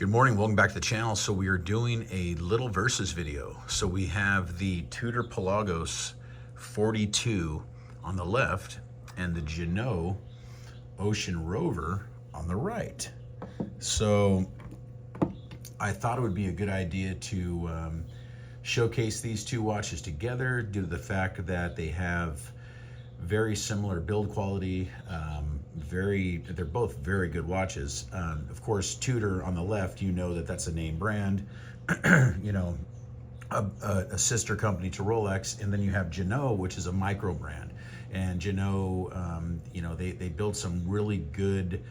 Good morning, welcome back to the channel. So we are doing a little versus video. So we have the Tudor Pelagos 42 on the left and the Ginault Ocean Rover on the right. So I thought it would be a good idea to showcase these two watches together due to the fact that they have very similar build quality. They're both very good watches. Of course, Tudor on the left, you know that's a name brand, you know, a sister company to Rolex, and then you have Ginault, which is a micro brand. And Ginault, you know, they build some really good,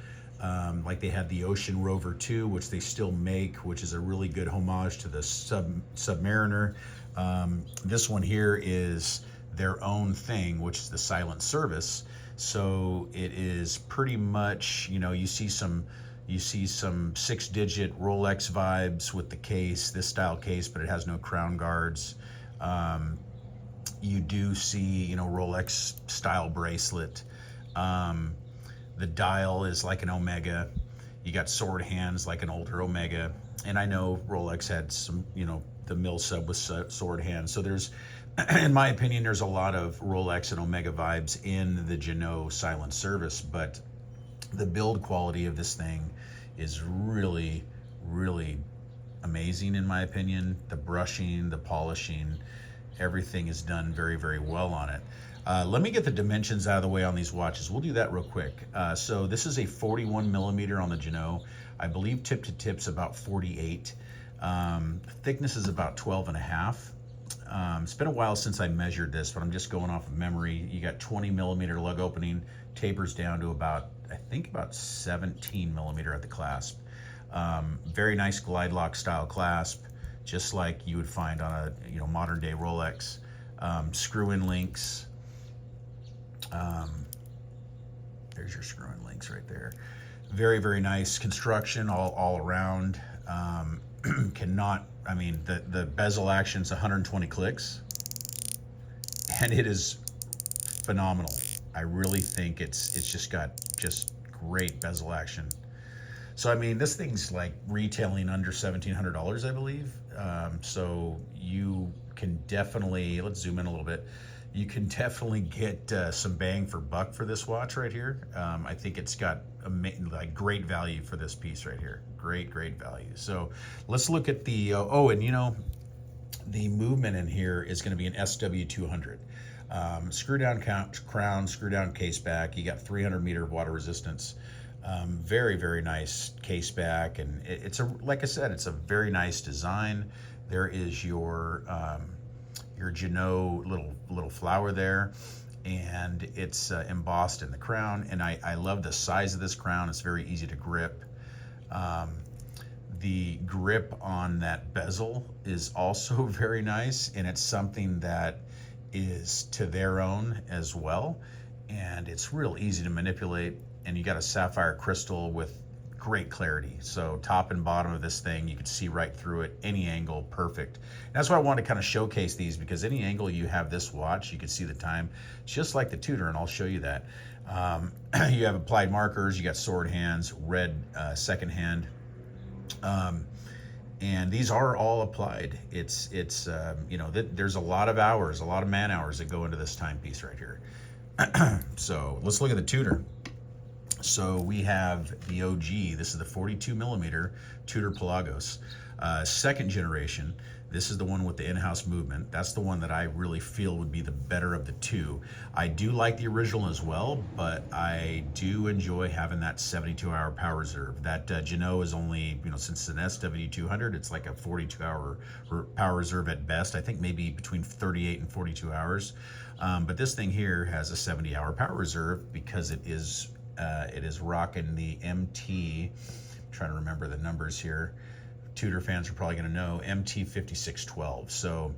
like they had the Ocean Rover 2, which they still make, which is a really good homage to the Submariner. This one here is their own thing, which is the silent service. So it is pretty much, you know, you see some 6-digit Rolex vibes with the case, this style case, but it has no crown guards. You do see, you know, Rolex style bracelet. The dial is like an Omega. You got sword hands like an older Omega. And I know Rolex had some, you know, the mill sub with sword hands. So there's, in my opinion, there's a lot of Rolex and Omega vibes in the Ginault silent service, but the build quality of this thing is really, really amazing in my opinion. The brushing, the polishing, everything is done very, very well on it. Let me get the dimensions out of the way on these watches. We'll do that real quick. So this is a 41 millimeter on the Ginault. I believe tip to tip's about 48. Thickness is about 12 and a half. It's been a while since I measured this, but I'm just going off of memory. You got 20 millimeter lug opening, tapers down to about, I think about 17 millimeter at the clasp. Very nice glide lock style clasp, just like you would find on a, you know, modern day Rolex. Screw-in links. There's your screw-in links right there. Very, very nice construction all around. I mean, the bezel action's 120 clicks, and it is phenomenal. I really think it's just got great bezel action. So I mean, this thing's like retailing under $1,700, I believe. So you can definitely, let's zoom in a little bit. You can definitely get some bang for buck for this watch right here. I think it's got like great value for this piece right here. Great value. So let's look at the, and you know, the movement in here is going to be an SW200. Screw down crown, screw down case back. You got 300 meter of water resistance. Very, very nice case back. And it's like I said, it's a very nice design. There is your Ginault little flower there, and it's embossed in the crown, and I love the size of this crown. It's very easy to grip. The grip on that bezel is also very nice, and it's something that is to their own as well, and it's real easy to manipulate. And you got a sapphire crystal with great clarity. So top and bottom of this thing, you can see right through it, any angle, perfect. And that's why I wanted to kind of showcase these, because any angle you have this watch, you can see the time, just like the Tudor, and I'll show you that. You have applied markers, you got sword hands, red second hand, and these are all applied. It's you know, there's a lot of hours, a lot of man hours that go into this timepiece right here. So let's look at the Tudor. So we have the OG. This is the 42 millimeter Tudor Pelagos, second generation. This is the one with the in-house movement. That's the one that I really feel would be the better of the two. I do like the original as well, but I do enjoy having that 72-hour power reserve. That Ginault is only, you know, since it's an SW200, it's like a 42-hour power reserve at best. I think maybe between 38 and 42 hours. But this thing here has a 70-hour power reserve because it is rocking the MT. I'm trying to remember the numbers here. Tudor fans are probably going to know MT 5612. So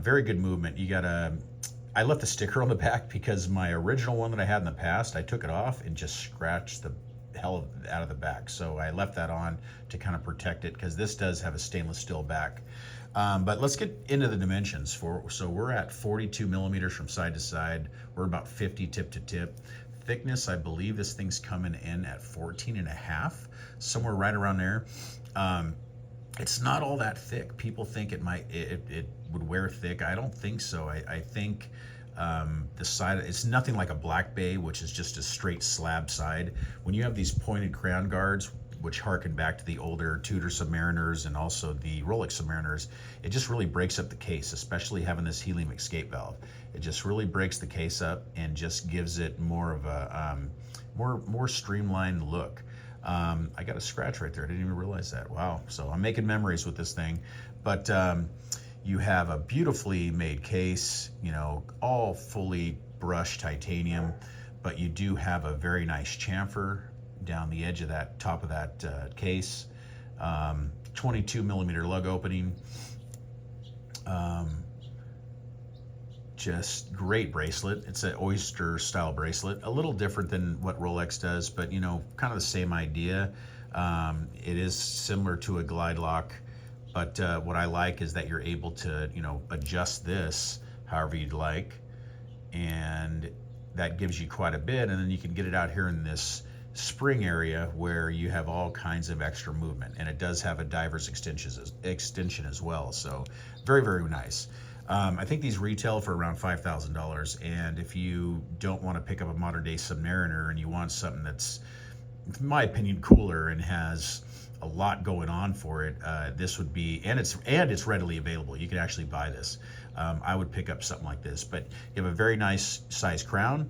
very good movement. You got I left the sticker on the back because my original one that I had in the past, I took it off and just scratched the hell out of the back. So I left that on to kind of protect it, because this does have a stainless steel back. But let's get into the dimensions. So we're at 42 millimeters from side to side. We're about 50 tip to tip. thickness, I believe this thing's coming in at 14.5, somewhere right around there. It's not all that thick. People think it would wear thick. I don't think so. I think the side, it's nothing like a Black Bay, which is just a straight slab side. When you have these pointed crown guards, which harken back to the older Tudor Submariners and also the Rolex Submariners, it just really breaks up the case, especially having this helium escape valve. It just really breaks the case up and just gives it more of a more streamlined look. I got a scratch right there. I didn't even realize that. Wow. So I'm making memories with this thing. But you have a beautifully made case, you know, all fully brushed titanium, but you do have a very nice chamfer down the edge of that top of that case. 22 millimeter lug opening. Just great bracelet. It's an oyster style bracelet, a little different than what Rolex does, but you know, kind of the same idea. It is similar to a glide lock, but what I like is that you're able to, you know, adjust this however you'd like, and that gives you quite a bit, and then you can get it out here in this spring area where you have all kinds of extra movement, and it does have a diver's extension as well, so very, very nice. I think these retail for around $5,000, and if you don't want to pick up a modern day Submariner and you want something that's, in my opinion, cooler and has a lot going on for it, this would be, and it's readily available. You can actually buy this. I would pick up something like this, but you have a very nice size crown,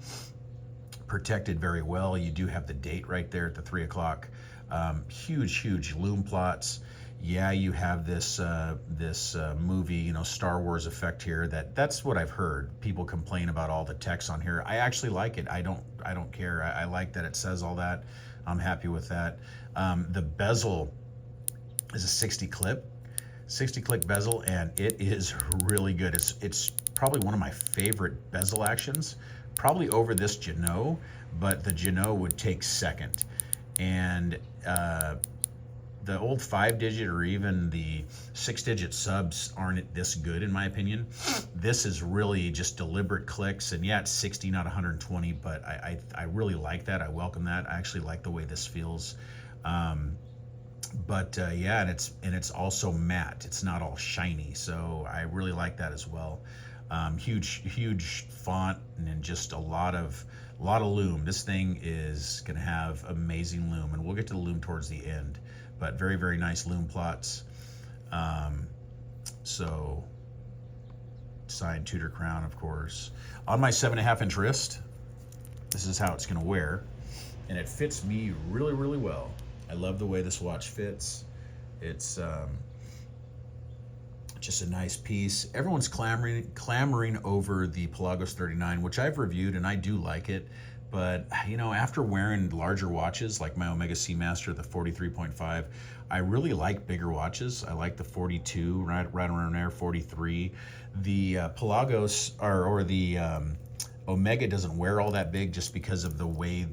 protected very well. You do have the date right there at the 3 o'clock. Huge lume plots. Yeah, you have this movie, you know, Star Wars effect here. That's what I've heard. People complain about all the text on here. I actually like it. I don't care. I like that it says all that. I'm happy with that. The bezel is a 60 click bezel, and it is really good. It's probably one of my favorite bezel actions, probably over this Ginault, but the Ginault would take second. And the old 5-digit or even the 6-digit subs aren't this good in my opinion. This is really just deliberate clicks, and yeah, it's 60, not 120, but I really like that. I welcome that. I actually like the way this feels. Yeah, and it's also matte. It's not all shiny, so I really like that as well. Huge font, and then just a lot of lume. This thing is gonna have amazing lume, and we'll get to the lume towards the end, but very nice lume plots. So signed Tudor crown, of course. On my 7.5 inch wrist, this is how it's gonna wear, and it fits me really well. I love the way this watch fits. It's just a nice piece. Everyone's clamoring over the Pelagos 39, which I've reviewed, and I do like it. But you know, after wearing larger watches like my Omega Seamaster, the 43.5, I really like bigger watches. I like the 42, right around there, 43. The Pelagos or the Omega doesn't wear all that big just because of the way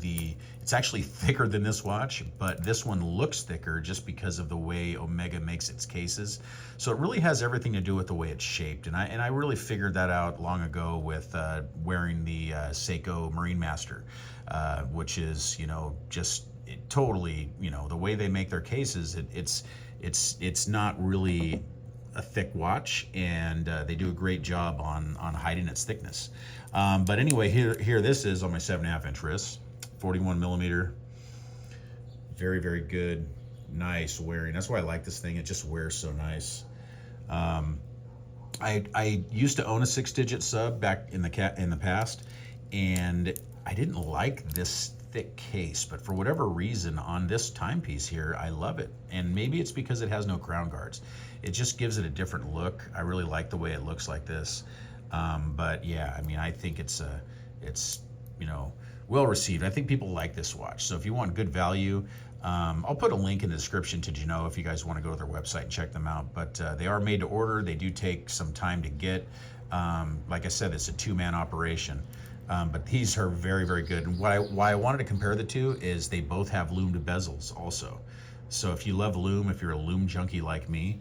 it's actually thicker than this watch, but this one looks thicker just because of the way Omega makes its cases. So it really has everything to do with the way it's shaped, and I really figured that out long ago with wearing the Seiko Marine Master, which is, you know, just totally, you know, the way they make their cases, it's not really a thick watch, and they do a great job on hiding its thickness. But anyway, here this is on my 7.5 inch wrist, 41 millimeter, very good, nice wearing. That's why I like this thing. It just wears so nice. I used to own a 6-digit sub back in the past, and I didn't like this thick case, but for whatever reason on this timepiece here, I love it. And maybe it's because it has no crown guards. It just gives it a different look. I really like the way it looks like this. But yeah, I mean, I think it's you know, well received. I think people like this watch. So if you want good value, I'll put a link in the description to Ginault if you guys want to go to their website and check them out. But they are made to order. They do take some time to get. Like I said, it's a 2-man operation. But these are very good. And why I wanted to compare the two is they both have lumed bezels also. So if you love lume, if you're a lume junkie like me,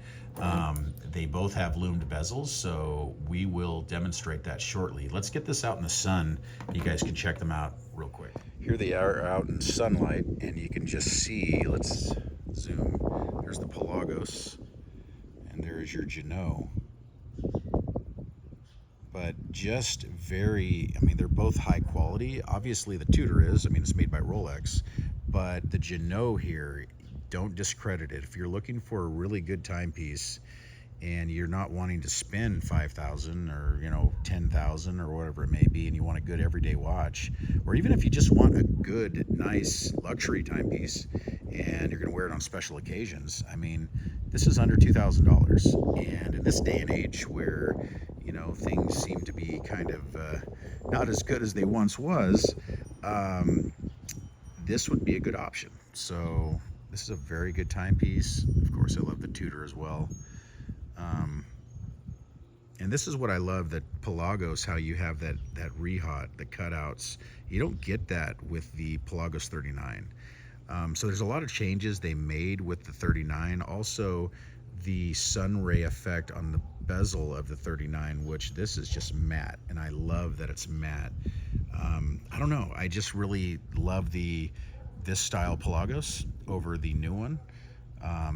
they both have lumed bezels, so we will demonstrate that shortly. Let's get this out in the sun. You guys can check them out real quick. Here they are out in sunlight, and you can just see, let's zoom, there's the Pelagos, and there is your Ginault. But just very, I mean, they're both high quality. Obviously, the Tudor is, I mean, it's made by Rolex, but the Ginault here, don't discredit it. If you're looking for a really good timepiece and you're not wanting to spend 5,000 or 10,000 or whatever it may be, and you want a good everyday watch, or even if you just want a good, nice luxury timepiece and you're going to wear it on special occasions, I mean, this is under $2,000. And in this day and age where things seem to be kind of not as good as they once was, this would be a good option. So this is a very good timepiece. Of course, I love the Tudor as well. And this is what I love, that Pelagos, how you have that rehaut, the cutouts. You don't get that with the Pelagos 39. So there's a lot of changes they made with the 39. Also, the sun ray effect on the bezel of the 39, which this is just matte, and I love that it's matte. I don't know, I just really love this style Pelagos over the new one.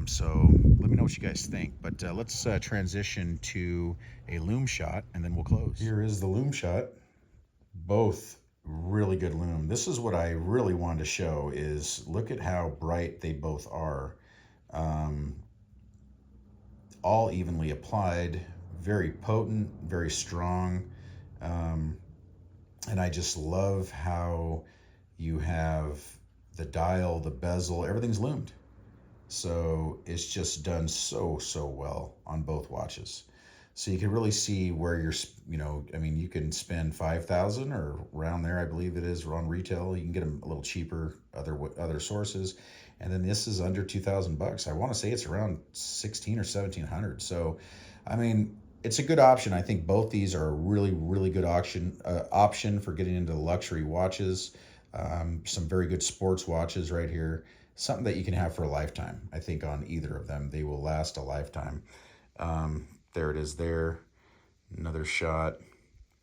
So let me know what you guys think, but let's transition to a lume shot and then we'll close. Here is the lume shot. Both really good lume. This is what I really wanted to show, is look at how bright they both are. All evenly applied, very potent, very strong. And I just love how you have the dial, the bezel, everything's loomed. So it's just done so well on both watches. So you can really see where you're, I mean, you can spend 5,000 or around there, I believe it is, on retail. You can get them a little cheaper, other sources. And then this is under 2,000 bucks. I want to say it's around 16 or 1,700. So, I mean, it's a good option. I think both these are a really good option for getting into luxury watches. Some very good sports watches right here. Something that you can have for a lifetime. I think on either of them, they will last a lifetime. There it is there. Another shot.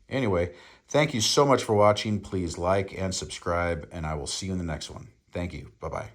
Anyway, thank you so much for watching. Please like and subscribe, and I will see you in the next one. Thank you. Bye-bye.